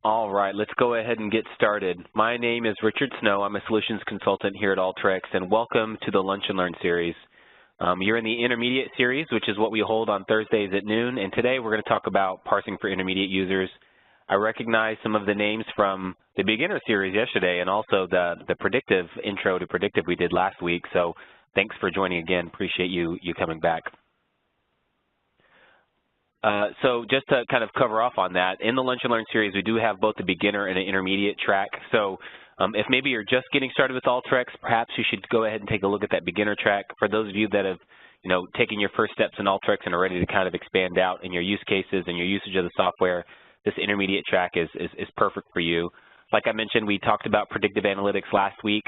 All right, let's go ahead and get started. My name is Richard Snow. I'm a solutions consultant here at Alteryx, and welcome to the Lunch and Learn series. You're in the intermediate series, which is what we hold on Thursdays at noon, and today we're going to talk about parsing for intermediate users. I recognize some of the names from the beginner series yesterday and also the predictive intro to predictive we did last week, so thanks for joining again. Appreciate you coming back. So just to kind of cover off on that, in the Lunch and Learn series, we do have both the beginner and an intermediate track. So if maybe you're just getting started with Alteryx, perhaps you should go ahead and take a look at that beginner track. For those of you that have, taken your first steps in Alteryx and are ready to kind of expand out in your use cases and your usage of the software, this intermediate track is perfect for you. Like I mentioned, we talked about predictive analytics last week.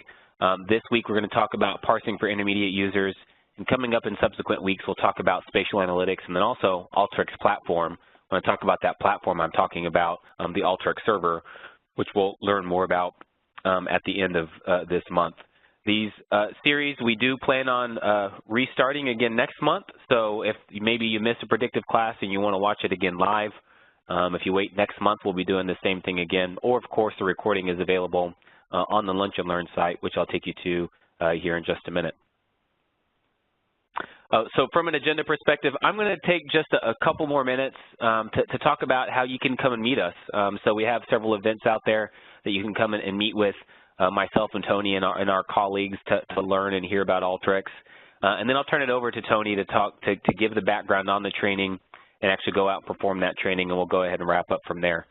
This week, we're going to talk about parsing for intermediate users. And coming up in subsequent weeks, we'll talk about spatial analytics and then also Alteryx platform. When I talk about that platform, I'm talking about the Alteryx server, which we'll learn more about at the end of this month. These series, we do plan on restarting again next month. So if maybe you missed a predictive class and you want to watch it again live, if you wait next month, we'll be doing the same thing again. Or, of course, the recording is available on the Lunch and Learn site, which I'll take you to here in just a minute. So from an agenda perspective, I'm going to take just a couple more minutes to talk about how you can come and meet us. So we have several events out there that you can come and meet with myself and Tony and our colleagues to learn and hear about Alteryx. And then I'll turn it over to Tony to give the background on the training and actually go out and perform that training, and we'll go ahead and wrap up from there.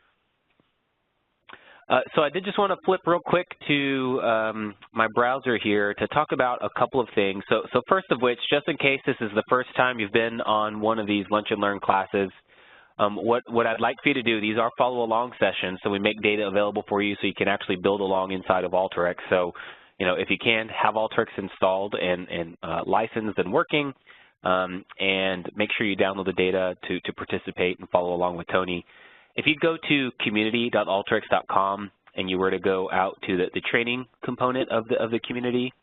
So I did just want to flip real quick to my browser here to talk about a couple of things. So first of which, just in case this is the first time you've been on one of these Lunch and Learn classes, what I'd like for you to do, these are follow-along sessions, so we make data available for you so you can actually build along inside of Alteryx. So, if you can, have Alteryx installed and licensed and working, and make sure you download the data to participate and follow along with Tony. If you go to community.alteryx.com and you were to go out to the training component of the community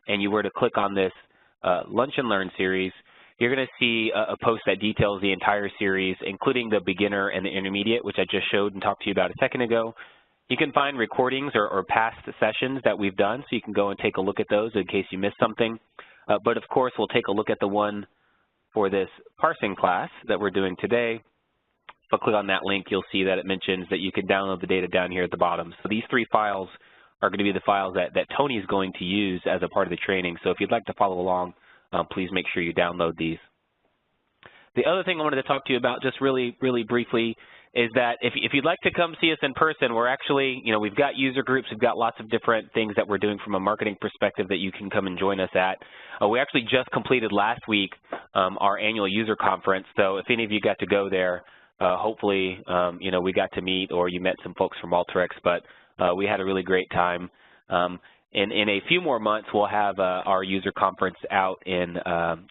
and you were to click on this Lunch and Learn series, you're going to see a post that details the entire series, including the beginner and the intermediate, which I just showed and talked to you about a second ago. You can find recordings or past sessions that we've done, so you can go and take a look at those in case you missed something. But, of course, we'll take a look at the one for this parsing class that we're doing today. If I click on that link, you'll see that it mentions that you can download the data down here at the bottom. So these three files are going to be the files that Tony is going to use as a part of the training. So if you'd like to follow along, please make sure you download these. The other thing I wanted to talk to you about just really briefly is that if you'd like to come see us in person, we're actually, we've got user groups, we've got lots of different things that we're doing from a marketing perspective that you can come and join us at. We actually just completed last week our annual user conference, so if any of you got to go there, hopefully, we got to meet or you met some folks from Alteryx, but we had a really great time. In a few more months, we'll have our user conference out in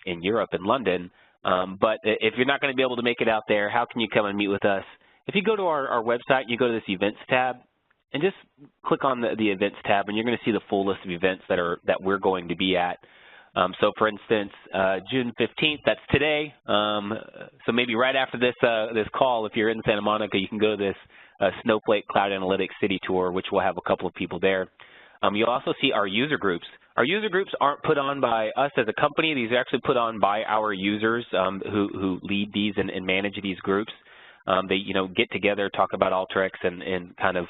Europe, in London. But if you're not going to be able to make it out there, how can you come and meet with us? If you go to our website, you go to this events tab, and just click on the events tab, and you're going to see the full list of events that we're going to be at. So, for instance, June 15th, that's today. So maybe right after this call, if you're in Santa Monica, you can go to this Snowflake Cloud Analytics City Tour, which will have a couple of people there. You'll also see our user groups. Our user groups aren't put on by us as a company. These are actually put on by our users who lead these and manage these groups. They, get together, talk about Alteryx, and kind of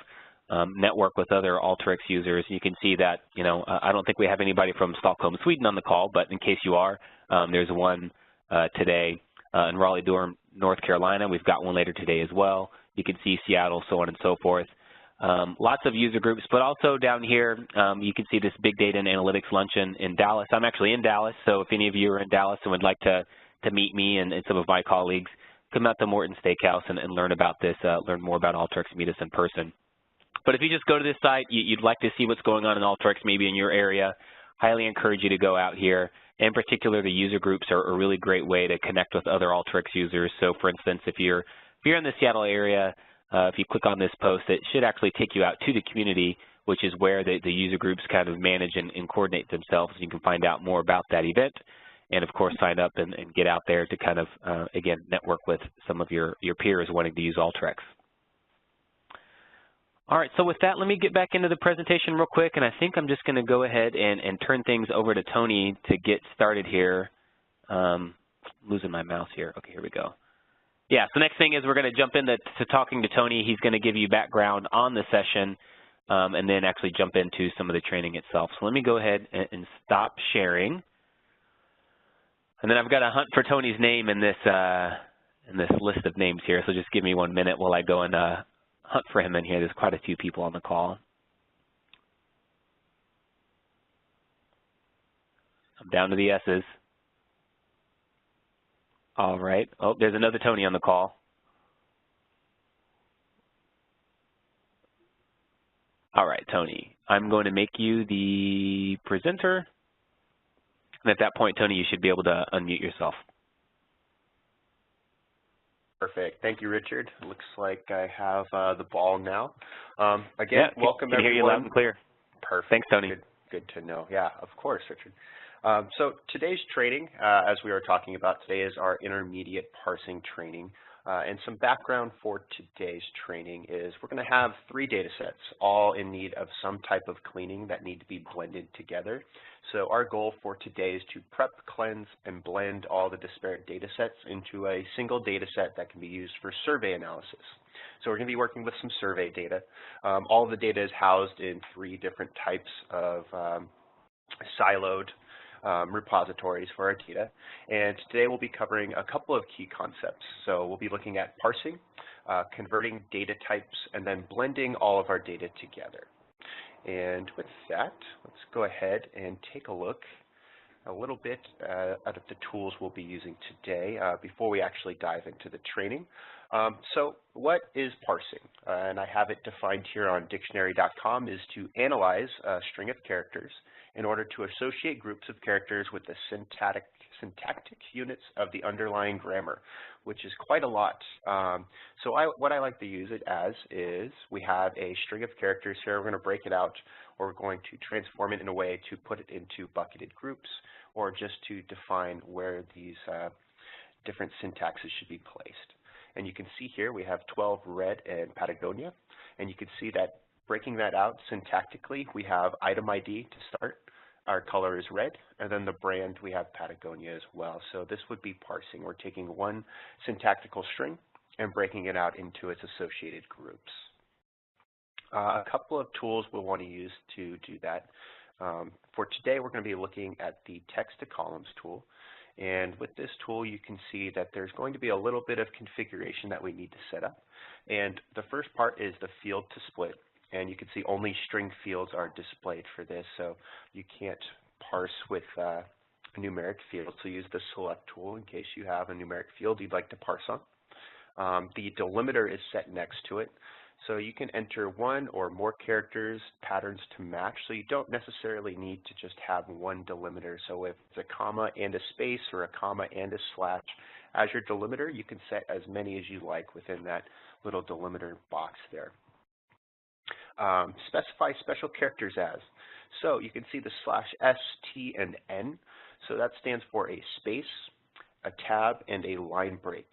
network with other Alteryx users. You can see that, I don't think we have anybody from Stockholm, Sweden on the call, but in case you are, there's one today in Raleigh-Durham, North Carolina. We've got one later today as well. You can see Seattle, so on and so forth. Lots of user groups, but also down here, you can see this Big Data and Analytics Luncheon in Dallas. I'm actually in Dallas, so if any of you are in Dallas and would like to meet me and some of my colleagues, come out to Morton Steakhouse and learn about this, learn more about Alteryx, meet us in person. But if you just go to this site, you'd like to see what's going on in Alteryx, maybe in your area, highly encourage you to go out here. In particular, the user groups are a really great way to connect with other Alteryx users. So, for instance, if you're in the Seattle area, if you click on this post, it should actually take you out to the community, which is where the user groups kind of manage and coordinate themselves. You can find out more about that event and, of course, sign up and get out there to kind of, again, network with some of your peers wanting to use Alteryx. All right, so with that, let me get back into the presentation real quick, and I think I'm just going to go ahead and turn things over to Tony to get started here. Losing my mouse here. Okay, here we go. Yeah, so next thing is we're going to jump into talking to Tony. He's going to give you background on the session and then actually jump into some of the training itself. So let me go ahead and stop sharing. And then I've got to hunt for Tony's name in this list of names here, so just give me 1 minute while I go and hunt for him in here. There's quite a few people on the call. I'm down to the S's. All right. Oh, there's another Tony on the call. All right, Tony. I'm going to make you the presenter. And at that point, Tony, you should be able to unmute yourself. Perfect. Thank you, Richard. Looks like I have the ball now. Again, yeah, welcome everyone. Hear you loud and clear. Perfect. Thanks, Tony. Good to know. Yeah, of course, Richard. So today's training, as we were talking about today, is our intermediate parsing training. And some background for today's training is we're going to have 3 data sets, all in need of some type of cleaning that need to be blended together. So our goal for today is to prep, cleanse, and blend all the disparate data sets into a single data set that can be used for survey analysis. So we're going to be working with some survey data. All of the data is housed in 3 different types of siloed repositories for our data. And today we'll be covering a couple of key concepts. So we'll be looking at parsing, converting data types, and then blending all of our data together. And with that, let's go ahead and take a look a little bit at the tools we'll be using today before we actually dive into the training. So what is parsing? And I have it defined here on dictionary.com, is to analyze a string of characters in order to associate groups of characters with the syntactic units of the underlying grammar, which is quite a lot. So what I like to use it as is we have a string of characters here. We're going to break it out, or we're going to transform it in a way to put it into bucketed groups, or just to define where these different syntaxes should be placed. And you can see here we have 12 red and Patagonia, and you can see that breaking that out syntactically, we have item ID to start. Our color is red, and then the brand, we have Patagonia as well. So this would be parsing. We're taking one syntactical string and breaking it out into its associated groups. A couple of tools we'll want to use to do that. For today, we're going to be looking at the text to columns tool. And with this tool, you can see that there's going to be a little bit of configuration that we need to set up. And the first part is the field to split. And you can see only string fields are displayed for this, so you can't parse with a numeric field. So use the select tool in case you have a numeric field you'd like to parse on. The delimiter is set next to it. So you can enter one or more characters, patterns to match. So you don't necessarily need to just have one delimiter. So if it's a comma and a space or a comma and a slash as your delimiter, you can set as many as you like within that little delimiter box there. Specify special characters as. So you can see the /s, t, and n. So that stands for a space, a tab, and a line break.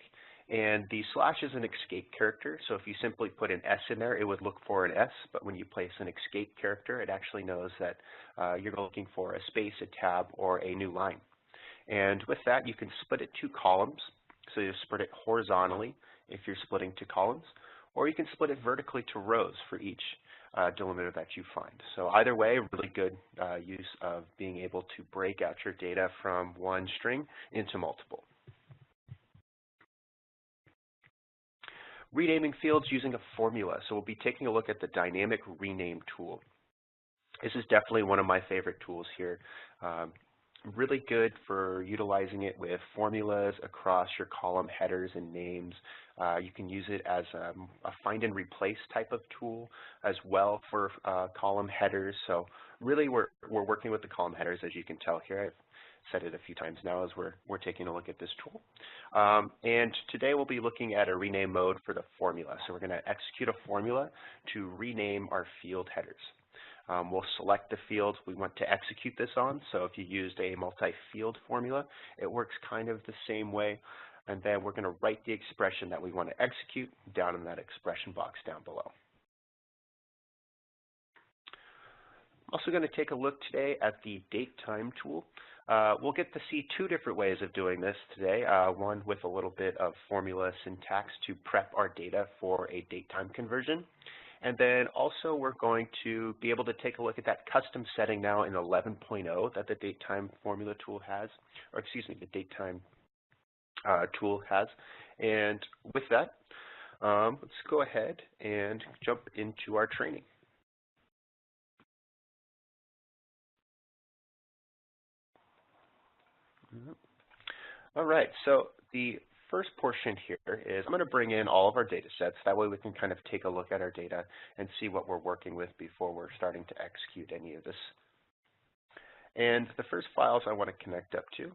And the slash is an escape character, so if you simply put an S in there, it would look for an S, but when you place an escape character, it actually knows that you're looking for a space, a tab, or a new line. And with that, you can split it 2 columns, so you split it horizontally if you're splitting 2 columns, or you can split it vertically to rows for each delimiter that you find. So either way, really good use of being able to break out your data from one string into multiple. Renaming fields using a formula. So we'll be taking a look at the dynamic rename tool. This is definitely one of my favorite tools here. Really good for utilizing it with formulas across your column headers and names. You can use it as a find and replace type of tool as well for column headers. So really we're working with the column headers, as you can tell here. I've said it a few times now as we're taking a look at this tool. And today we'll be looking at a rename mode for the formula. So we're going to execute a formula to rename our field headers. We'll select the fields we want to execute this on. So if you used a multi-field formula, it works kind of the same way. And then we're going to write the expression that we want to execute down in that expression box down below. Also going to take a look today at the date time tool. We'll get to see two different ways of doing this today, one with a little bit of formula syntax to prep our data for a date time conversion. And then also we're going to be able to take a look at that custom setting now in 11.0 that the date time formula tool has, or excuse me, the date time tool has. And with that, let's go ahead and jump into our training. All right, so the first portion here is I'm going to bring in all of our data sets. That way we can kind of take a look at our data and see what we're working with before we're starting to execute any of this. And the first files I want to connect up to,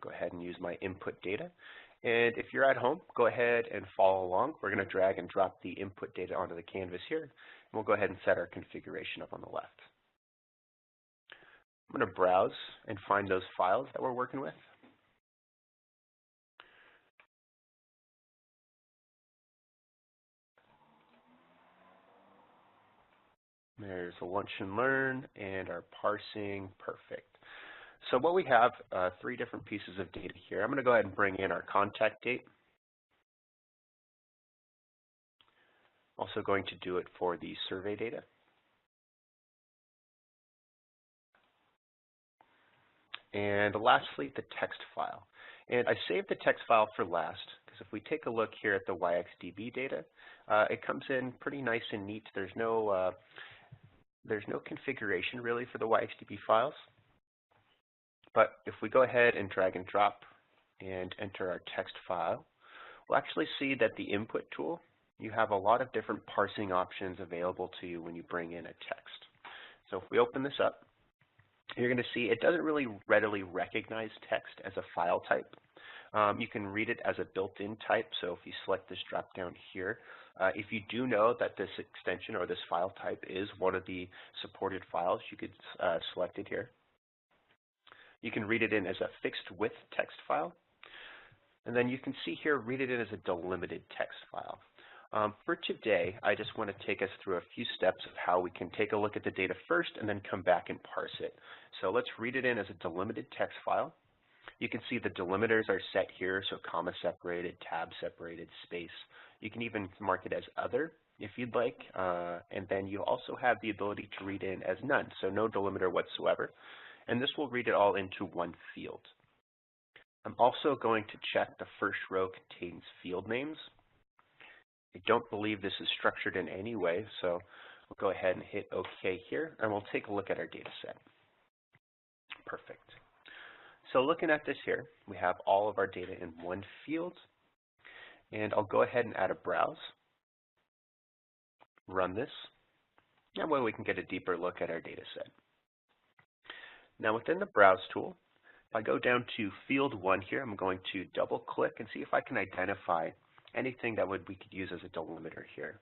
go ahead and use my input data. And if you're at home, go ahead and follow along. We're going to drag and drop the input data onto the canvas here. And we'll go ahead and set our configuration up on the left. I'm going to browse and find those files that we're working with. There's a lunch and learn and our parsing, perfect. So what we have, three different pieces of data here. I'm going to go ahead and bring in our contact date. Also going to do it for the survey data. And lastly, the text file. And I saved the text file for last because if we take a look here at the YXDB data, it comes in pretty nice and neat. There's no configuration really for the YXDB files. But if we go ahead and drag and drop and enter our text file, we'll actually see that the input tool, you have a lot of different parsing options available to you when you bring in a text. So if we open this up, you're going to see it doesn't really readily recognize text as a file type. You can read it as a built-in type. So if you select this drop down here, if you do know that this extension or this file type is one of the supported files, you could select it here. You can read it in as a fixed width text file. And then you can see here, read it in as a delimited text file. For today, I just want to take us through a few steps of how we can take a look at the data first and then come back and parse it. So let's read it in as a delimited text file. You can see the delimiters are set here, so comma separated, tab separated, space. You can even mark it as other if you'd like, and then you also have the ability to read in as none, so no delimiter whatsoever. And this will read it all into one field. I'm also going to check the first row contains field names. I don't believe this is structured in any way, so we'll go ahead and hit OK here, and we'll take a look at our data set. Perfect. So looking at this here, we have all of our data in one field, and I'll go ahead and add a browse, run this, that way we can get a deeper look at our data set. Now within the browse tool, if I go down to field 1 here, I'm going to double click and see if I can identify anything that we could use as a delimiter here.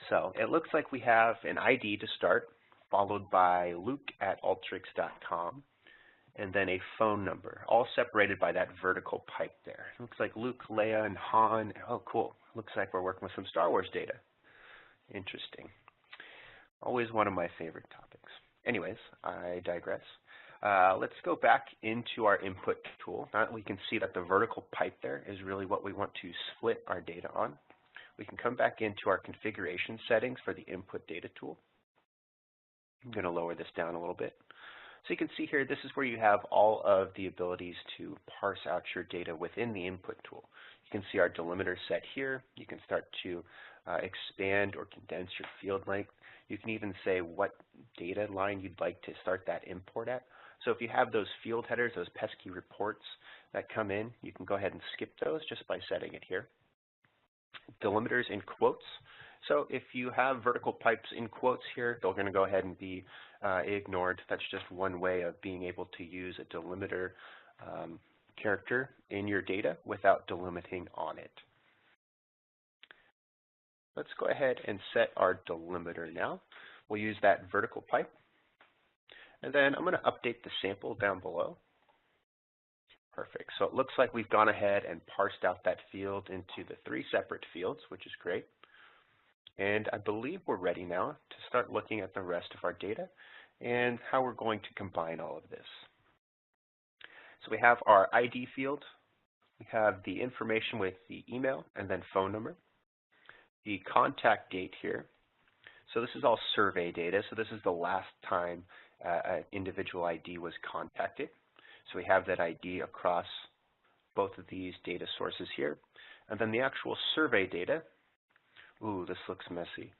So it looks like we have an ID to start, followed by luke@alteryx.com, and then a phone number, all separated by that vertical pipe there. It looks like Luke, Leia, and Han. Oh, cool. Looks like we're working with some Star Wars data. Interesting. Always one of my favorite topics. Anyways, I digress. Let's go back into our input tool. Now that we can see that the vertical pipe there is really what we want to split our data on. We can come back into our configuration settings for the input data tool. I'm going to lower this down a little bit. So you can see here, this is where you have all of the abilities to parse out your data within the input tool. You can see our delimiter set here. You can start to expand or condense your field length. You can even say what data line you'd like to start that import at. So if you have those field headers, those pesky reports that come in, you can go ahead and skip those just by setting it here. Delimiters in quotes. So if you have vertical pipes in quotes here, they're going to go ahead and be ignored. That's just one way of being able to use a delimiter character in your data without delimiting on it. Let's go ahead and set our delimiter now. We'll use that vertical pipe. And then I'm going to update the sample down below. Perfect. So it looks like we've gone ahead and parsed out that field into the 3 separate fields, which is great. And I believe we're ready now to start looking at the rest of our data. and how we're going to combine all of this. So we have our ID field, we have the information with the email and then phone number, the contact date here. So this is all survey data, so this is the last time an individual ID was contacted. So we have that ID across both of these data sources here. And then the actual survey data, ooh, this looks messy.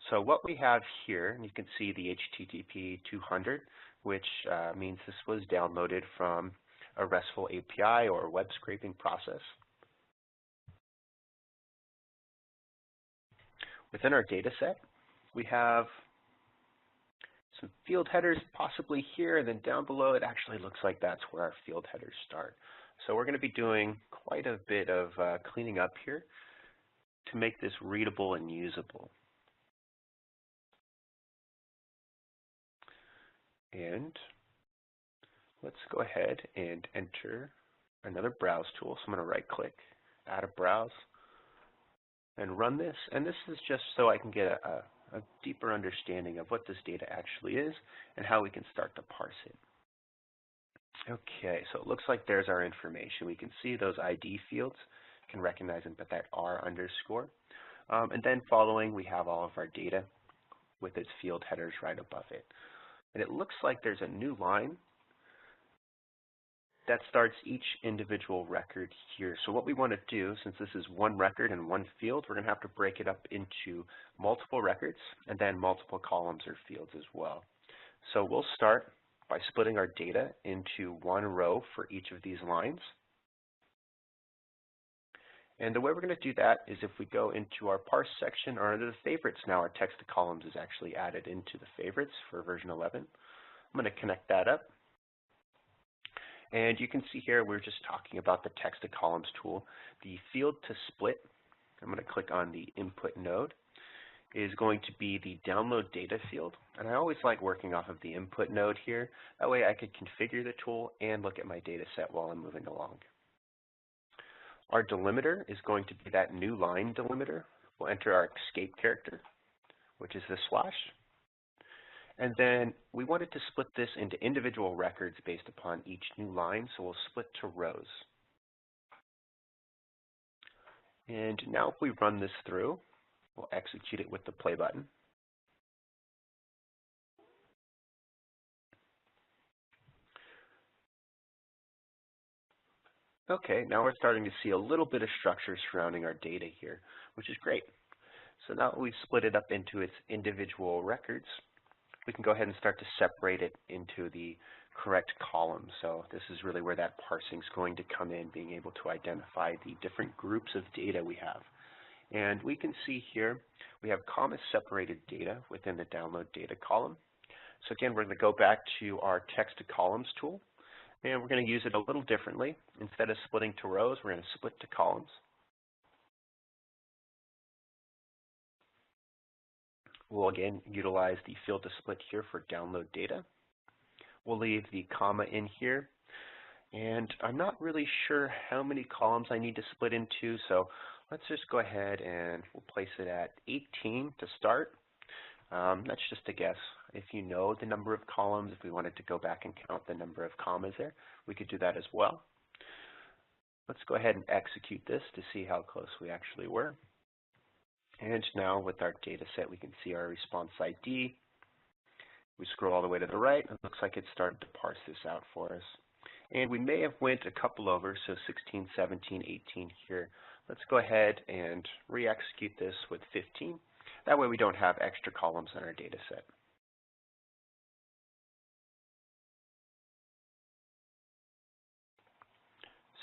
So what we have here, and you can see the HTTP 200, which means this was downloaded from a RESTful API or web scraping process. Within our data set, we have some field headers possibly here, and then down below it actually looks like that's where our field headers start. So we're going to be doing quite a bit of cleaning up here to make this readable and usable. And let's go ahead and enter another browse tool. So I'm going to right click, add a browse, and run this. And this is just so I can get a deeper understanding of what this data actually is and how we can start to parse it. Okay, so it looks like there's our information. We can see those ID fields, can recognize them, but that R underscore. And then following, we have all of our data with its field headers right above it. And it looks like there's a new line that starts each individual record here. So what we want to do, since this is one record and one field, we're going to have to break it up into multiple records and then multiple columns or fields as well. So we'll start by splitting our data into one row for each of these lines. And the way we're going to do that is if we go into our parse section or under the favorites now, our text to columns is actually added into the favorites for version 11. I'm going to connect that up. And you can see here we're just talking about the text to columns tool. The field to split, I'm going to click on the input node, is going to be the download data field. And I always like working off of the input node here. That way I could configure the tool and look at my data set while I'm moving along. Our delimiter is going to be that new line delimiter. We'll enter our escape character, which is the slash. And then we wanted to split this into individual records based upon each new line, so we'll split to rows. And now if we run this through, we'll execute it with the play button. Okay, now we're starting to see a little bit of structure surrounding our data here, which is great. So now that we've split it up into its individual records, we can go ahead and start to separate it into the correct columns. So this is really where that parsing is going to come in, being able to identify the different groups of data we have. And we can see here we have comma-separated data within the download data column. So again, we're going to go back to our text to columns tool, and we're going to use it a little differently. Instead of splitting to rows, we're going to split to columns. We'll again utilize the field to split here for download data. We'll leave the comma in here. And I'm not really sure how many columns I need to split into, so let's just go ahead and we'll place it at 18 to start. That's just a guess. If you know the number of columns, if we wanted to go back and count the number of commas there, we could do that as well. Let's go ahead and execute this to see how close we actually were. And now with our data set, we can see our response ID. We scroll all the way to the right, it looks like it's starting to parse this out for us. And we may have went a couple over, so 16, 17, 18 here. Let's go ahead and re-execute this with 15. That way we don't have extra columns in our data set.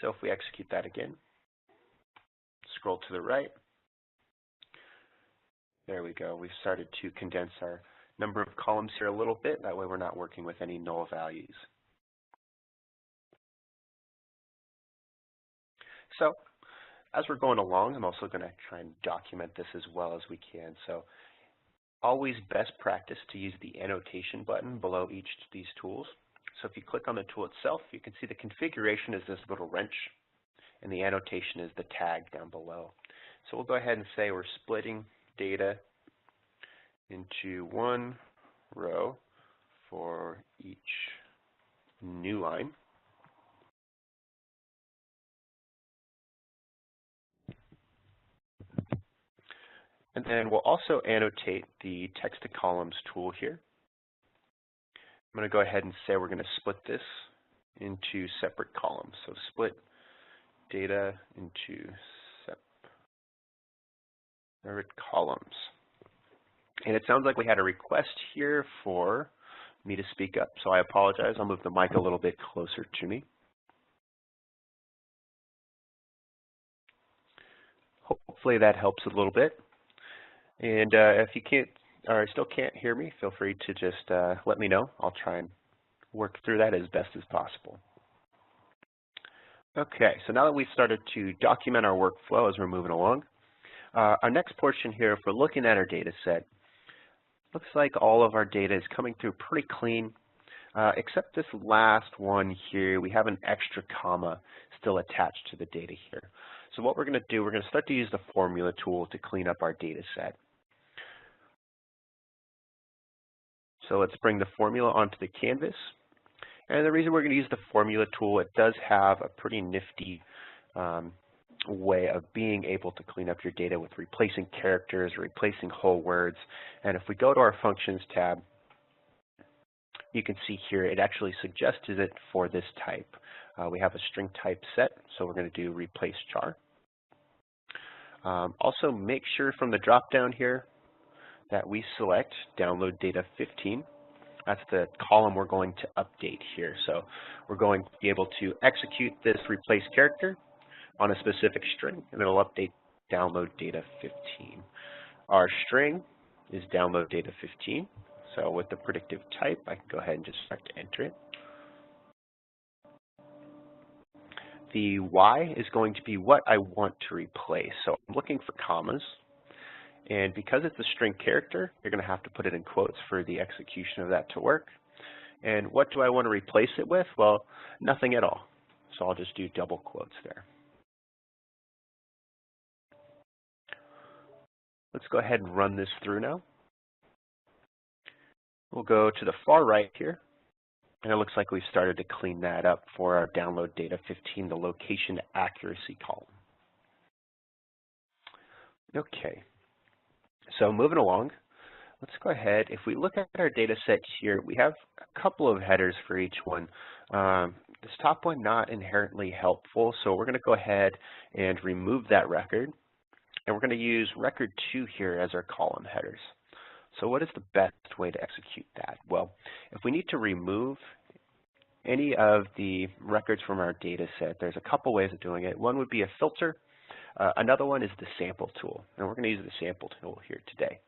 So if we execute that again, scroll to the right, there we go. We've started to condense our number of columns here a little bit. That way we're not working with any null values. So as we're going along, I'm also going to try and document this as well as we can. So always best practice to use the annotation button below each of these tools. So if you click on the tool itself, you can see the configuration is this little wrench, and the annotation is the tag down below. So we'll go ahead and say we're splitting data into one row for each new line. And then we'll also annotate the text to columns tool here. I'm going to go ahead and say we're going to split this into separate columns. So split data into separate columns. And it sounds like we had a request here for me to speak up, so I apologize. I'll move the mic a little bit closer to me. Hopefully that helps a little bit. And if you can't or still can't hear me, feel free to just let me know. I'll try and work through that as best as possible. Okay, so now that we've started to document our workflow as we're moving along, our next portion here, if we're looking at our data set, looks like all of our data is coming through pretty clean, except this last one here. We have an extra comma still attached to the data here. So what we're going to do, we're going to start to use the formula tool to clean up our data set. So let's bring the formula onto the canvas. And the reason we're going to use the formula tool, it does have a pretty nifty way of being able to clean up your data with replacing characters, replacing whole words. And if we go to our Functions tab, you can see here it actually suggested it for this type. We have a string type set, so we're going to do replace char. Also, make sure from the drop down here that we select download data 15. That's the column we're going to update here. So we're going to be able to execute this replace character on a specific string, and it'll update download data 15. Our string is download data 15. So with the predictive type, I can go ahead and just start to enter it. The Y is going to be what I want to replace. So I'm looking for commas. And because it's a string character, you're going to have to put it in quotes for the execution of that to work. And what do I want to replace it with? Well, nothing at all. So I'll just do double quotes there. Let's go ahead and run this through now. We'll go to the far right here. And it looks like we've started to clean that up for our download data 15, the location accuracy column. Okay. So moving along, let's go ahead. If we look at our data set here, we have a couple of headers for each one. This top one not inherently helpful, so we're going to go ahead and remove that record. And we're going to use record 2 here as our column headers. So what is the best way to execute that? Well, if we need to remove any of the records from our data set, there's a couple ways of doing it. One would be a filter. Another one is the sample tool, and we're going to use the sample tool here today.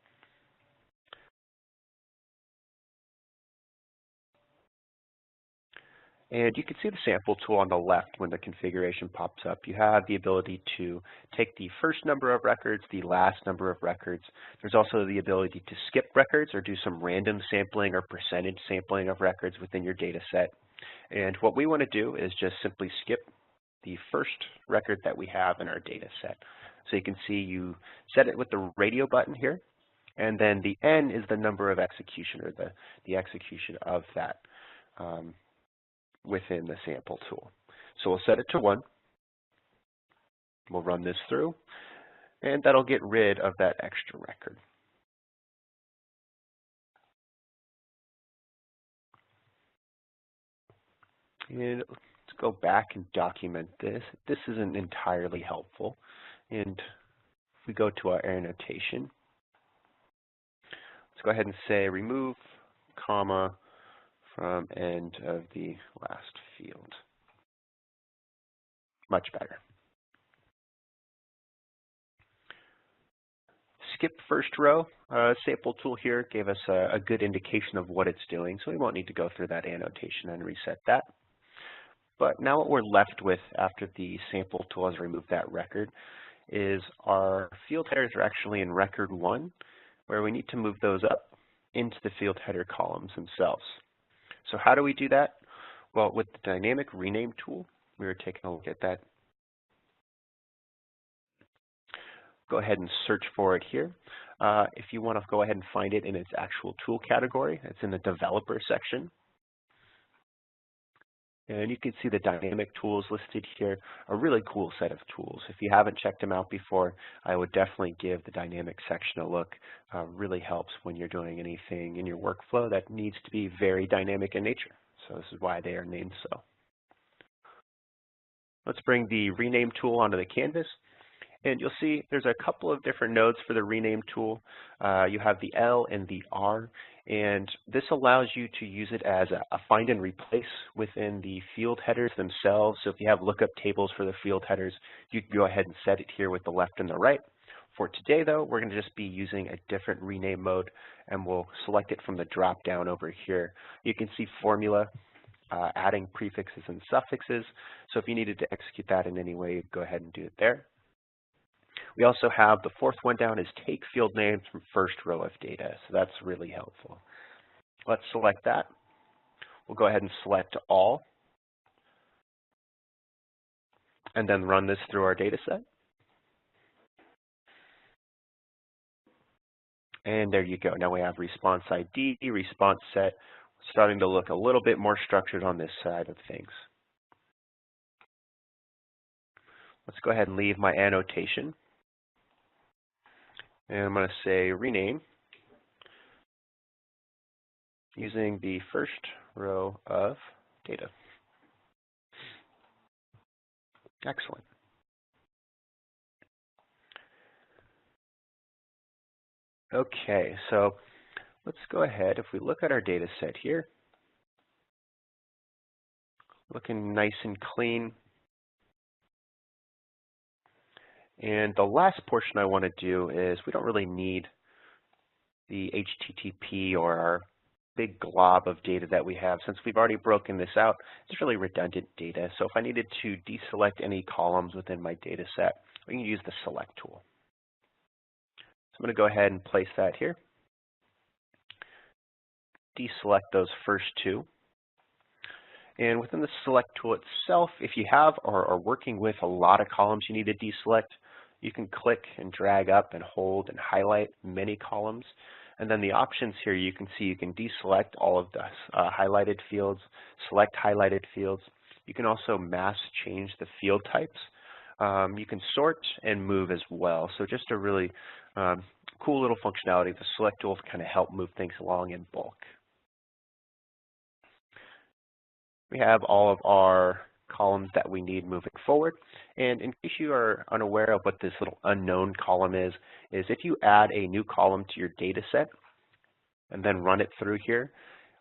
And you can see the sample tool on the left when the configuration pops up. You have the ability to take the first number of records, the last number of records. There's also the ability to skip records or do some random sampling or percentage sampling of records within your data set. And what we want to do is just simply skip the first record that we have in our data set. So you can see you set it with the radio button here, and then the N is the number of execution, or the execution of that within the sample tool. So we'll set it to 1. We'll run this through, and that'll get rid of that extra record. And let's go back and document this. This isn't entirely helpful. And if we go to our annotation, let's go ahead and say remove comma from end of the last field. Much better. Skip first row. Sample tool here gave us a good indication of what it's doing, so we won't need to go through that annotation and reset that. But now what we're left with after the sample tool has removed that record is our field headers are actually in record 1, where we need to move those up into the field header columns themselves. So how do we do that? Well, with the dynamic rename tool, we were taking a look at that. go ahead and search for it here. If you want to go ahead and find it in its actual tool category, it's in the developer section. And you can see the dynamic tools listed here, a really cool set of tools. If you haven't checked them out before, I would definitely give the dynamic section a look. Really helps when you're doing anything in your workflow that needs to be very dynamic in nature. So this is why they are named so. Let's bring the rename tool onto the canvas. And you'll see there's a couple of different nodes for the rename tool. You have the L and the R, and this allows you to use it as a find and replace within the field headers themselves. So if you have lookup tables for the field headers, you can go ahead and set it here with the left and the right. For today, though, we're going to just be using a different rename mode, and we'll select it from the drop down over here. You can see formula, adding prefixes and suffixes. So if you needed to execute that in any way, go ahead and do it there. We also have the fourth one down is take field names from first row of data. So that's really helpful. Let's select that. We'll go ahead and select all and then run this through our data set. And there you go. Now we have response ID, response set, starting to look a little bit more structured on this side of things. Let's go ahead and leave my annotation. And I'm going to say rename using the first row of data. Excellent. Okay, so let's go ahead. If we look at our data set here, looking nice and clean. And the last portion I want to do is we don't really need the HTTP or our big glob of data that we have. Since we've already broken this out, it's really redundant data. So if I needed to deselect any columns within my data set, we can use the select tool. So I'm going to go ahead and place that here. Deselect those first two. And within the select tool itself, if you have or are working with a lot of columns you need to deselect, you can click and drag up and hold and highlight many columns. And then the options here, you can see you can deselect all of the highlighted fields, select highlighted fields. You can also mass change the field types. You can sort and move as well. So just a really cool little functionality. The select tool to kind of help move things along in bulk. We have all of our columns that we need moving forward. And in case you are unaware of what this little unknown column is if you add a new column to your data set and then run it through here,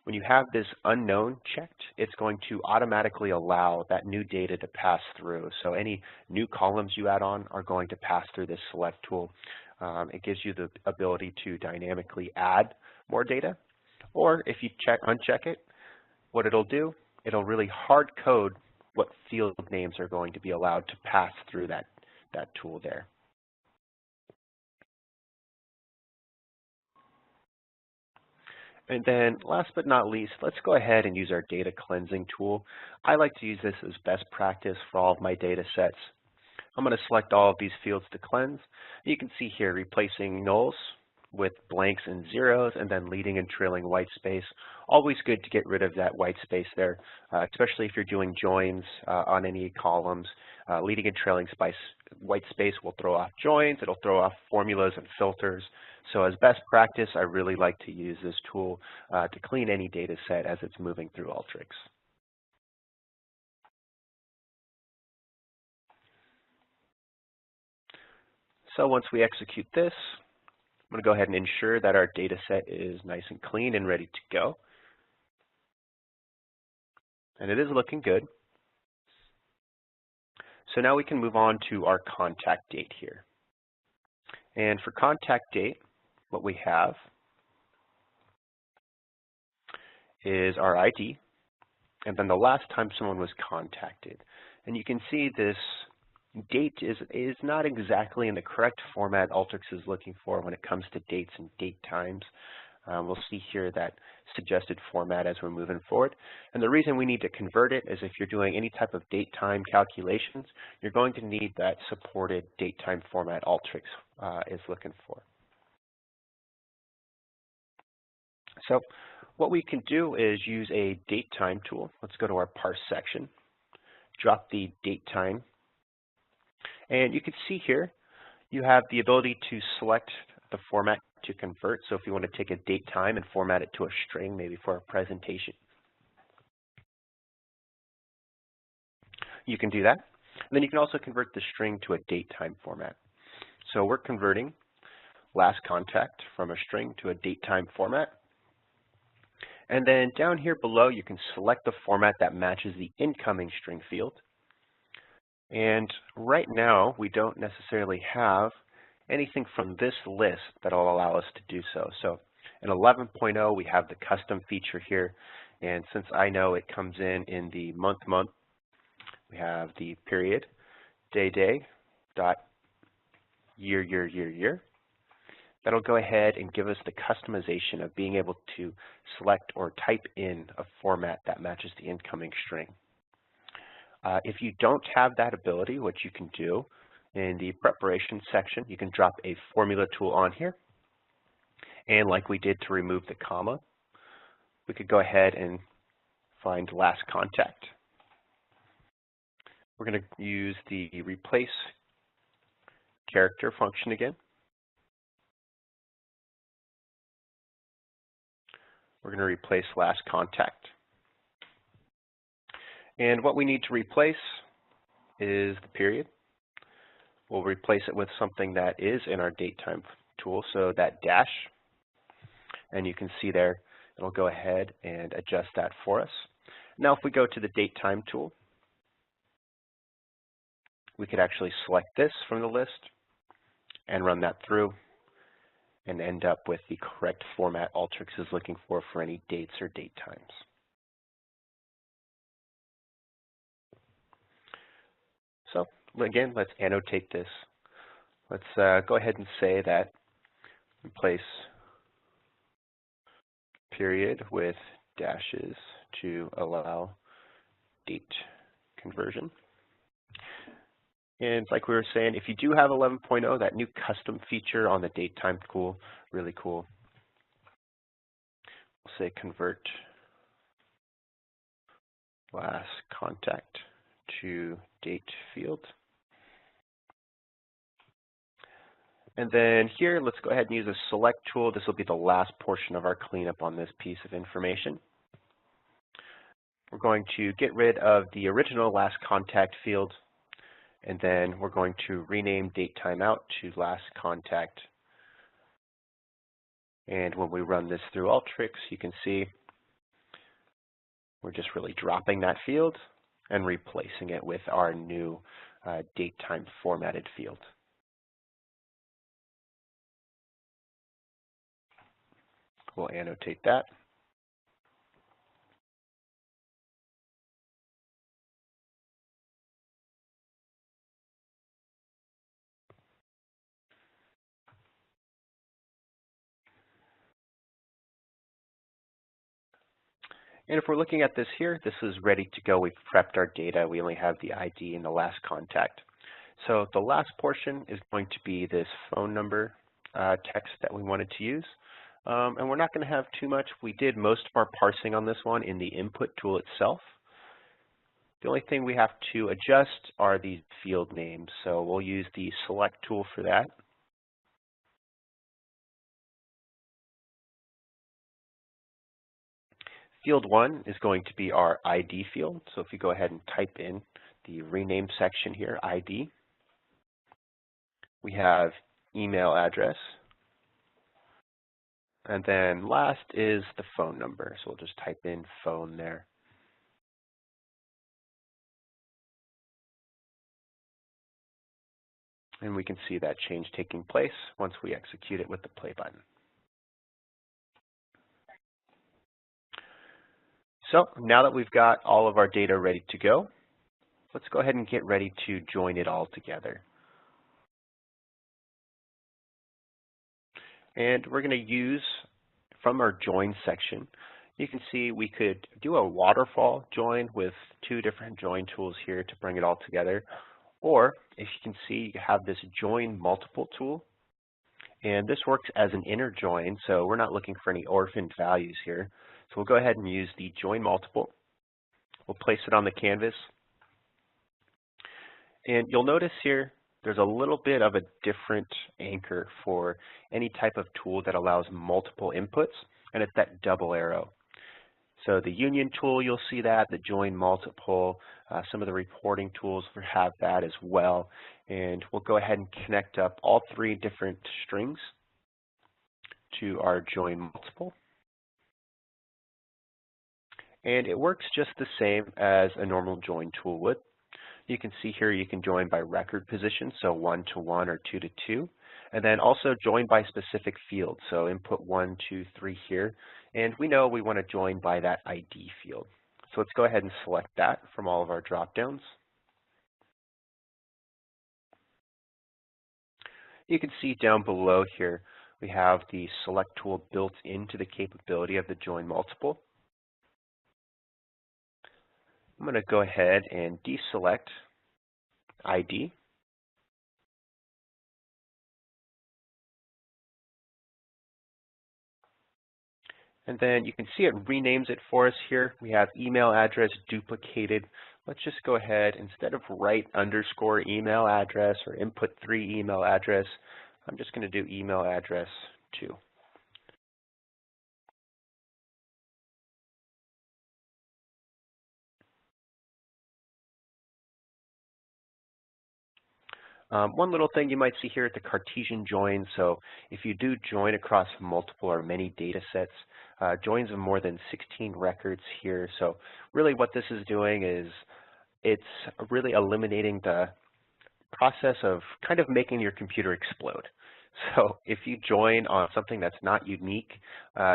when you have this unknown checked, it's going to automatically allow that new data to pass through. So any new columns you add on are going to pass through this select tool. It gives you the ability to dynamically add more data. Or if you uncheck it, what it'll do, it'll really hard code what field names are going to be allowed to pass through that tool there. And then last but not least, let's go ahead and use our data cleansing tool. I like to use this as best practice for all of my data sets. I'm going to select all of these fields to cleanse. You can see here replacing nulls with blanks and zeros, and then leading and trailing white space. Always good to get rid of that white space there, especially if you're doing joins on any columns. Leading and trailing white space will throw off joins, it'll throw off formulas and filters. So as best practice, I really like to use this tool to clean any data set as it's moving through Alteryx. So once we execute this, I'm going to go ahead and ensure that our data set is nice and clean and ready to go. And it is looking good. So now we can move on to our contact date here. And for contact date, what we have is our ID, and then the last time someone was contacted. And you can see this date is not exactly in the correct format Alteryx is looking for when it comes to dates and date times. We'll see here that suggested format as we're moving forward. And the reason we need to convert it is if you're doing any type of date-time calculations, you're going to need that supported date-time format Alteryx is looking for. So what we can do is use a date-time tool. Let's go to our parse section, drop the date-time, and you can see here you have the ability to select the format to convert. So if you want to take a date time and format it to a string, maybe for a presentation, you can do that. And then you can also convert the string to a date time format. So we're converting last contact from a string to a date time format. And then down here below, you can select the format that matches the incoming string field. And right now, we don't necessarily have anything from this list that will allow us to do so. So in 11.0, we have the custom feature here. And since I know it comes in the month, we have the period, day, dot, year. That'll go ahead and give us the customization of being able to select or type in a format that matches the incoming string. If you don't have that ability, what you can do in the preparation section, you can drop a formula tool on here. And like we did to remove the comma, we could go ahead and find last contact. We're going to use the replace character function again. We're going to replace last contact. And what we need to replace is the period. We'll replace it with something that is in our date-time tool, so that dash. And you can see there, it'll go ahead and adjust that for us. Now if we go to the date-time tool, we could actually select this from the list and run that through and end up with the correct format Alteryx is looking for any dates or date times. So again, let's annotate this. Let's go ahead and say that replace period with dashes to allow date conversion. And like we were saying, if you do have 11.0, that new custom feature on the date time tool, really cool. We'll say convert last contact to date field. And then here, let's go ahead and use a select tool. This will be the last portion of our cleanup on this piece of information. We're going to get rid of the original last contact field, and then we're going to rename date timeout to last contact. And when we run this through Alteryx, you can see we're just really dropping that field and replacing it with our new date time formatted field. We'll annotate that. And if we're looking at this here, this is ready to go. We've prepped our data. We only have the ID and the last contact. So the last portion is going to be this phone number text that we wanted to use. And we're not going to have too much. We did most of our parsing on this one in the input tool itself. The only thing we have to adjust are these field names. So we'll use the select tool for that. Field 1 is going to be our ID field. So if you go ahead and type in the rename section here, ID, we have email address. And then last is the phone number. So we'll just type in phone there. And we can see that change taking place once we execute it with the play button. So now that we've got all of our data ready to go, let's go ahead and get ready to join it all together. And we're going to use, from our join section, you can see we could do a waterfall join with two different join tools here to bring it all together. Or if you can see, you have this join multiple tool, and this works as an inner join, so we're not looking for any orphaned values here. So we'll go ahead and use the join multiple. We'll place it on the canvas. And you'll notice here there's a little bit of a different anchor for any type of tool that allows multiple inputs, and it's that double arrow. So the union tool, you'll see that, the join multiple, some of the reporting tools have that as well. And we'll go ahead and connect up all three different strings to our join multiple. And it works just the same as a normal join tool would. You can see here you can join by record position, so 1 to 1 or 2 to 2. And then also join by specific field, so input 1, 2, 3 here. And we know we want to join by that ID field. So let's go ahead and select that from all of our drop-downs. You can see down below here we have the select tool built into the capability of the join multiple. I'm going to go ahead and deselect ID. And then you can see it renames it for us here. We have email address duplicated. Let's just go ahead, instead of write underscore email address or input 3 email address, I'm just going to do email address 2. One little thing you might see here at the Cartesian join, so if you do join across multiple or many data sets, joins of more than 16 records here. So really what this is doing is it's really eliminating the process of kind of making your computer explode. So if you join on something that's not unique,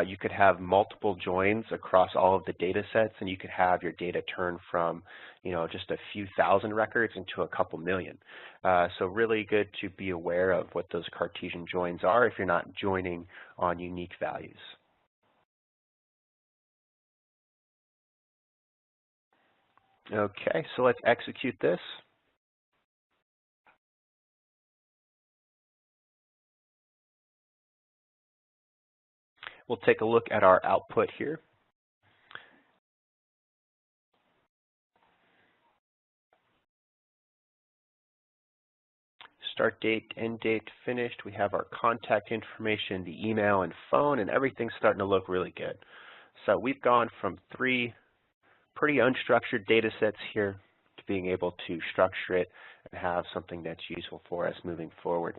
you could have multiple joins across all of the data sets, and you could have your data turn from, just a few thousand records into a couple million. So really good to be aware of what those Cartesian joins are if you're not joining on unique values. Okay, so let's execute this. We'll take a look at our output here. Start date, end date, finished. We have our contact information, the email and phone, and everything's starting to look really good. So we've gone from 3 pretty unstructured data sets here to being able to structure it and have something that's useful for us moving forward.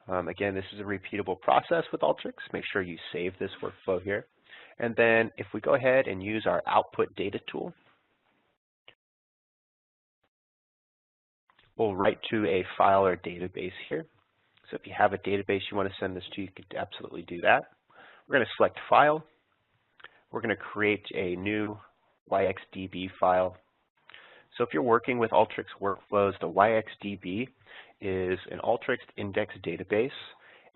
Again, this is a repeatable process with Alteryx. Make sure you save this workflow here. And then if we go ahead and use our output data tool, we'll write to a file or database here. So if you have a database you want to send this to, you could absolutely do that. We're going to select File. We're going to create a new YXDB file. So if you're working with Alteryx workflows, the YXDB is an Alteryx index database.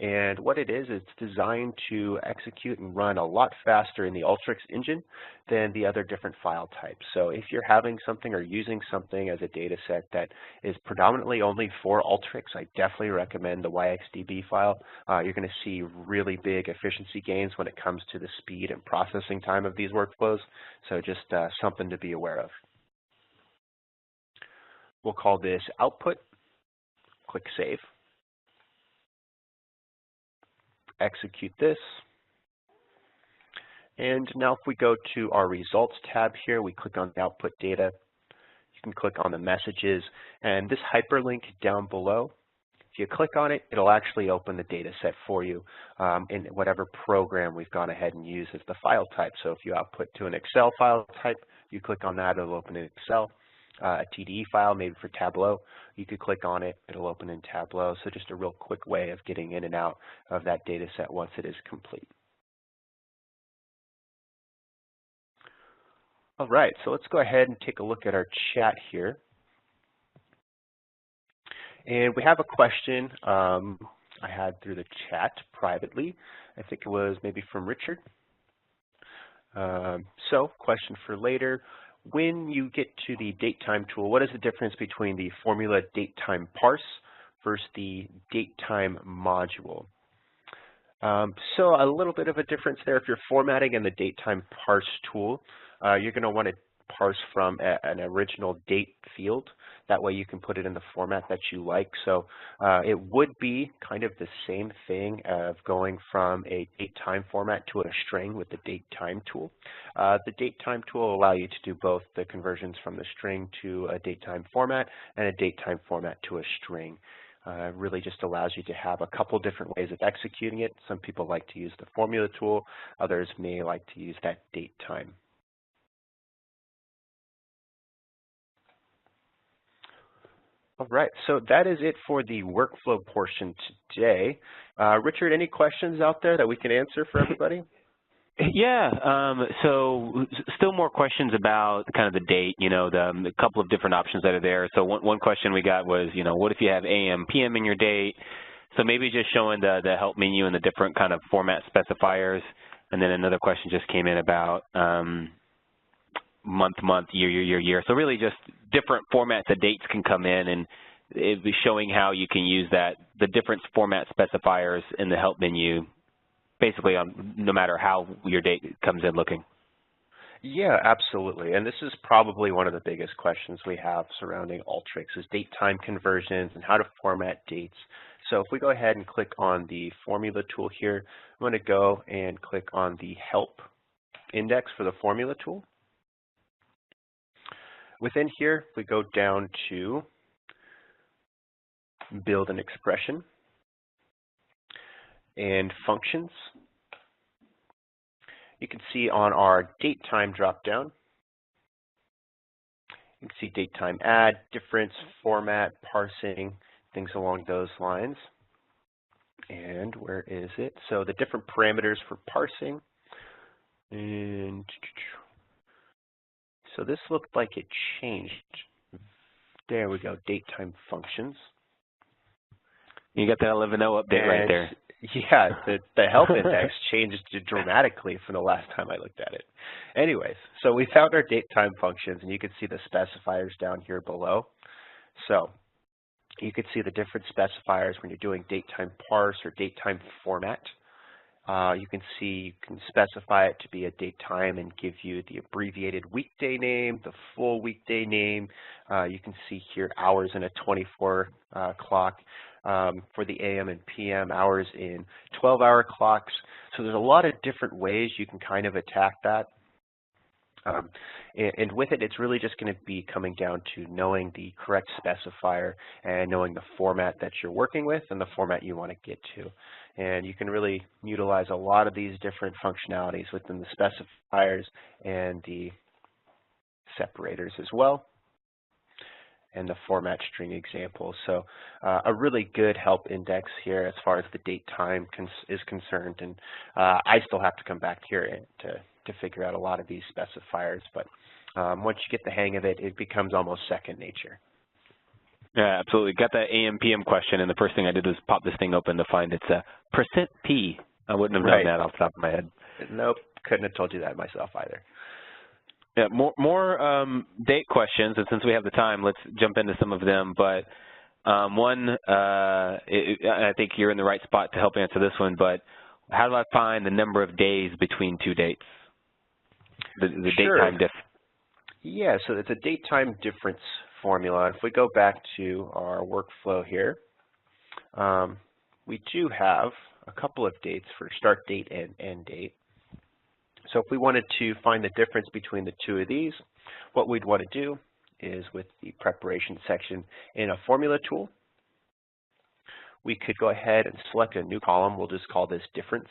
And what it is, it's designed to execute and run a lot faster in the Alteryx engine than the other different file types. So if you're having something or using something as a data set that is predominantly only for Alteryx, I definitely recommend the YXDB file. You're going to see really big efficiency gains when it comes to the speed and processing time of these workflows. So just something to be aware of. We'll call this output. Click Save. Execute this. And now if we go to our results tab here, we click on the output data. You can click on the messages, and this hyperlink down below, if you click on it, it'll actually open the data set for you in whatever program we've gone ahead and used as the file type. So if you output to an Excel file type, you click on that, it'll open in Excel. A TDE file, maybe for Tableau, you could click on it, it'll open in Tableau. So just a real quick way of getting in and out of that data set once it is complete. All right, so let's go ahead and take a look at our chat here. And we have a question I had through the chat privately. I think it was maybe from Richard. So, question for later. When you get to the datetime tool, what is the difference between the formula datetime parse versus the datetime module? So a little bit of a difference there. If you're formatting in the datetime parse tool, you're going to want to parse from an original date field. That way you can put it in the format that you like. So it would be kind of the same thing of going from a datetime format to a string with the datetime tool. The datetime tool will allow you to do both the conversions from the string to a datetime format and a datetime format to a string. Really just allows you to have a couple different ways of executing it. Some people like to use the formula tool. Others may like to use that date time. All right, so that is it for the workflow portion today. Richard, any questions out there that we can answer for everybody? Yeah, so still more questions about kind of the date, the couple of different options that are there. So one question we got was, what if you have AM, PM in your date? So maybe just showing the help menu and the different kind of format specifiers. And then another question just came in about month, year. So really just different formats that dates can come in, and it'd be showing how you can use the different format specifiers in the help menu, basically on no matter how your date comes in looking. Yeah, absolutely. And this is probably one of the biggest questions we have surrounding Alteryx is date time conversions and how to format dates. So if we go ahead and click on the formula tool here, I'm going to go and click on the help index for the formula tool. Within here, we go down to build an expression and functions. You can see on our date time dropdown, you can see date time add, difference, format, parsing, things along those lines. And where is it? So the different parameters for parsing. And so this looked like it changed. There we go, date time functions. You got that 11.0 update right there. Yeah, the help index changed dramatically from the last time I looked at it. Anyways, so we found our date time functions, and you can see the specifiers down here below. So you can see the different specifiers when you're doing date time parse or date time format. You can see you can specify it to be a date time and give you the abbreviated weekday name, the full weekday name. You can see here hours in a 24 clock for the AM and PM, hours in 12-hour clocks. So there's a lot of different ways you can kind of attack that. And with it, it's really just going to be coming down to knowing the correct specifier and knowing the format that you're working with and the format you want to get to. And you can really utilize a lot of these different functionalities within the specifiers and the separators as well, and the format string example. So a really good help index here as far as the date time is concerned. And I still have to come back here to figure out a lot of these specifiers, but once you get the hang of it, it becomes almost second nature. Yeah, absolutely. Got that AM, PM question, and the first thing I did was pop this thing open to find it's a %P. I wouldn't have known that off the top of my head. Nope, couldn't have told you that myself either. Yeah, more date questions, and since we have the time, let's jump into some of them. But one, I think you're in the right spot to help answer this one, but how do I find the number of days between two dates? The date time diff. Yeah, so it's a date time difference formula. If we go back to our workflow here, we do have a couple of dates for start date and end date. So if we wanted to find the difference between the two of these, what we'd want to do is with the preparation section in a formula tool, we could go ahead and select a new column. We'll just call this difference.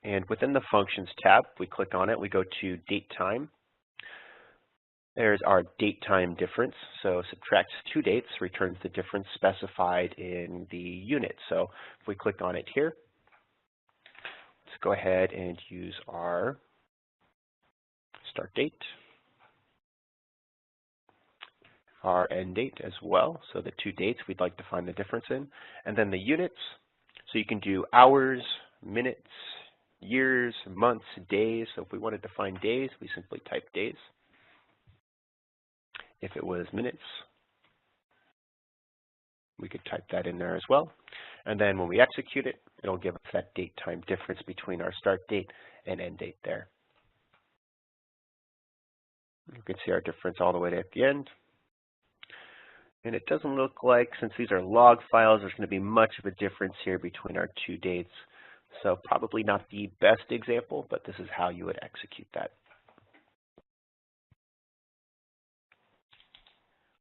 And within the functions tab, we click on it, we go to date time. There's our date time difference. So subtracts two dates, returns the difference specified in the unit. So if we click on it here, let's go ahead and use our start date, our end date as well. So the two dates we'd like to find the difference in, and then the units. So you can do hours, minutes, years, months, days. So if we wanted to find days, we simply type days. If it was minutes, we could type that in there as well. And then when we execute it, it'll give us that date-time difference between our start date and end date there. You can see our difference all the way to the end. And it doesn't look like, since these are log files, there's going to be much of a difference here between our two dates. So probably not the best example, but this is how you would execute that.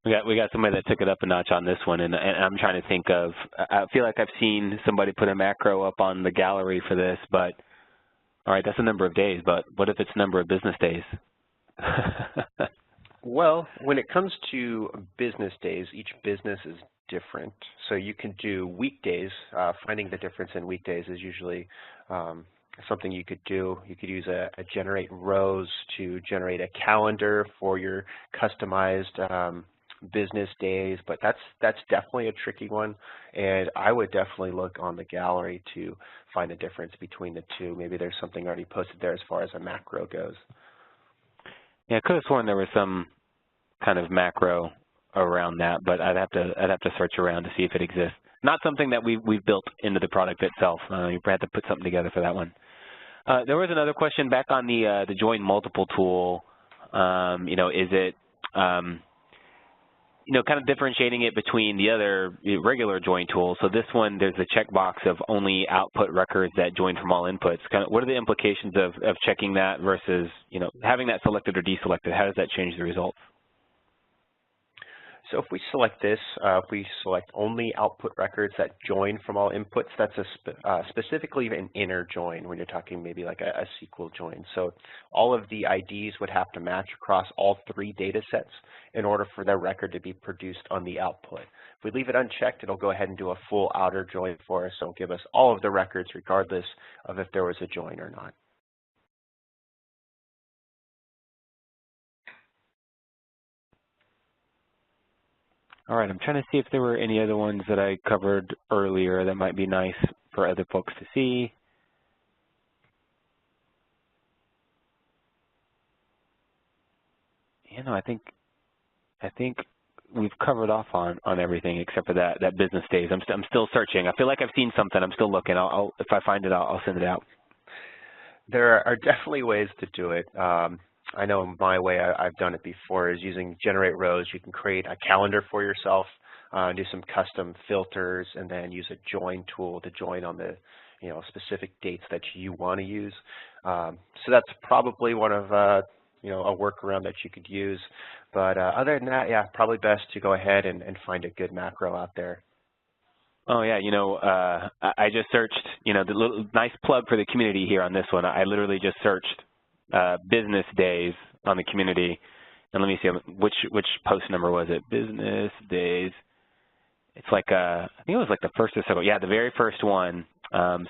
We got somebody that took it up a notch on this one, and I'm trying to think of, I feel like I've seen somebody put a macro up on the gallery for this, but all right, that's a number of days, but what if it's a number of business days? Well, when it comes to business days, each business is different. So you can do weekdays. Finding the difference in weekdays is usually something you could do. You could use a generate rows to generate a calendar for your customized business days, but that's definitely a tricky one, and I would definitely look on the gallery to find a difference between the two. Maybe there's something already posted there as far as a macro goes. Yeah, I could have sworn there was some kind of macro around that, but I'd have to search around to see if it exists. Not something that we've built into the product itself. You had to put something together for that one. There was another question back on the join multiple tool. You know, is it you know, kind of differentiating it between the other regular join tools. So this one, there's a checkbox of only output records that join from all inputs. Kind of, what are the implications of checking that versus, you know, having that selected or deselected? How does that change the results? So if we select this, if we select only output records that join from all inputs, that's specifically an inner join when you're talking maybe like a SQL join. So all of the IDs would have to match across all three data sets in order for their record to be produced on the output. If we leave it unchecked, it'll go ahead and do a full outer join for us. So it'll give us all of the records regardless of if there was a join or not. All right, I'm trying to see if there were any other ones that I covered earlier that might be nice for other folks to see. You know, I think we've covered off on everything except for that business days. I'm still searching. I feel like I've seen something. I'm still looking. If I find it, I'll send it out. There are definitely ways to do it. I know my way I've done it before is using generate rows. You can create a calendar for yourself, do some custom filters, and then use a join tool to join on the specific dates that you want to use. So that's probably one of a workaround that you could use. But other than that, yeah, probably best to go ahead and find a good macro out there. Oh yeah, I just searched, the little nice plug for the community here on this one. I literally just searched business days on the community, and let me see which post number was it? Business days. It's like I think it was like the first or second. Yeah, the very first one.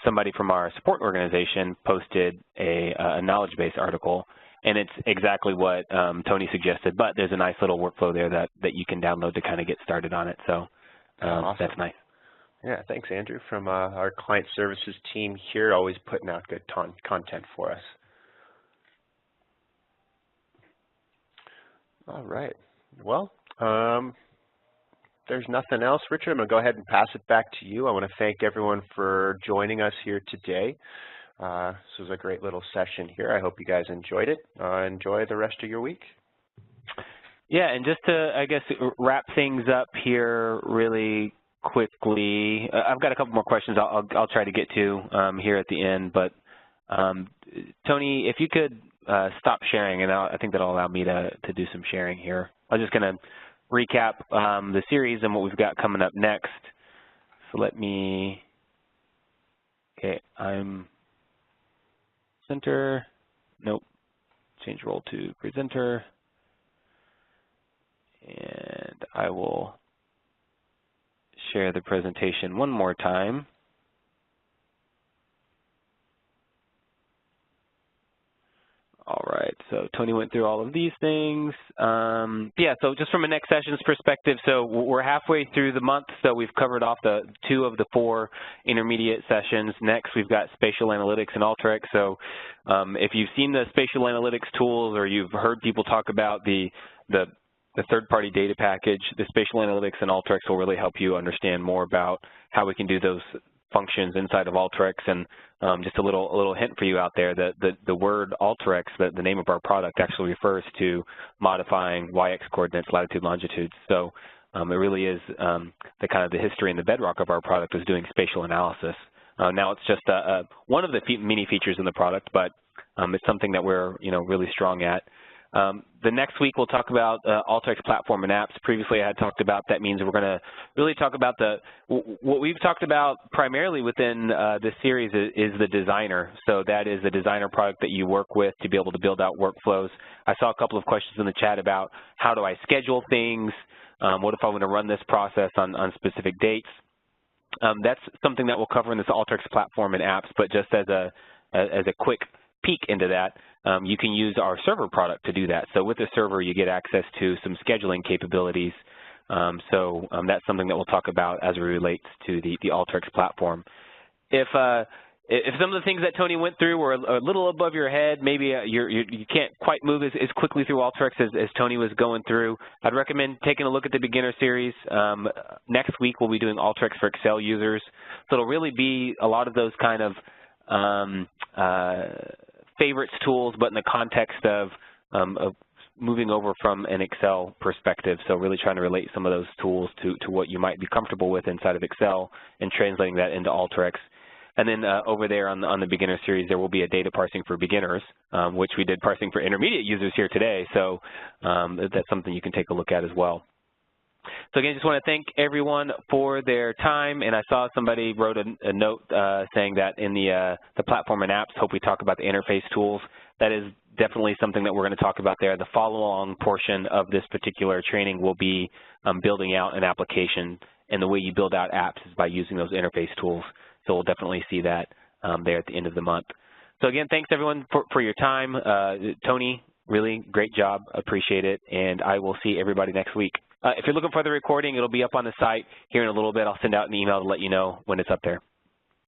Somebody from our support organization posted a knowledge base article, and it's exactly what Tony suggested. But there's a nice little workflow there that you can download to kind of get started on it. So awesome. That's nice. Yeah, thanks, Andrew, from our client services team here, always putting out good content for us. All right. Well, there's nothing else, Richard. I'm going to go ahead and pass it back to you. I want to thank everyone for joining us here today. This was a great little session here. I hope you guys enjoyed it. Enjoy the rest of your week. Yeah, and just to, I guess, wrap things up here really quickly, I've got a couple more questions I'll try to get to here at the end. But Tony, if you could stop sharing, and I think that'll allow me to do some sharing here. I'm just going to recap the series and what we've got coming up next. So let me, okay, I'm center, nope, change role to presenter, and I will share the presentation one more time. All right, So Tony went through all of these things. Yeah, so just from a next sessions perspective, so we're halfway through the month, so we've covered off the 2 of the 4 intermediate sessions. Next, we've got spatial analytics and Alteryx. So if you've seen the spatial analytics tools or you've heard people talk about the third-party data package, the spatial analytics and Alteryx will really help you understand more about how we can do those functions inside of Alteryx. And just a little hint for you out there, that the word Alteryx, the name of our product, actually refers to modifying y-x coordinates, latitude, longitude. So it really is the kind of the history and the bedrock of our product is doing spatial analysis. Now it's just one of the many features in the product, but it's something that we're really strong at. The next week we'll talk about Alteryx platform and apps. Previously I had talked about that means we're going to really talk about what we've talked about primarily within this series is the designer. So that is the designer product that you work with to be able to build out workflows. I saw a couple of questions in the chat about how do I schedule things, what if I want to run this process on specific dates. That's something that we'll cover in this Alteryx platform and apps, but just as a quick peek into that, you can use our server product to do that. So with the server, you get access to some scheduling capabilities. So that's something that we'll talk about as it relates to the Alteryx platform. If some of the things that Tony went through were a little above your head, maybe you can't quite move as quickly through Alteryx as Tony was going through, I'd recommend taking a look at the beginner series. Next week, we'll be doing Alteryx for Excel users. So it'll really be a lot of those kind of favorites tools, but in the context of moving over from an Excel perspective. So really trying to relate some of those tools to what you might be comfortable with inside of Excel and translating that into Alteryx. And then over there on the beginner series, there will be a data parsing for beginners, which we did parsing for intermediate users here today. So that's something you can take a look at as well. So again, just want to thank everyone for their time, and I saw somebody wrote a note saying that in the platform and apps, hope we talk about the interface tools. That is definitely something that we're going to talk about there. The follow-along portion of this particular training will be building out an application, and the way you build out apps is by using those interface tools. So we'll definitely see that there at the end of the month. So again, thanks everyone for your time. Tony, really great job, appreciate it, and I will see everybody next week. If you're looking for the recording, it'll be up on the site here in a little bit. I'll send out an email to let you know when it's up there.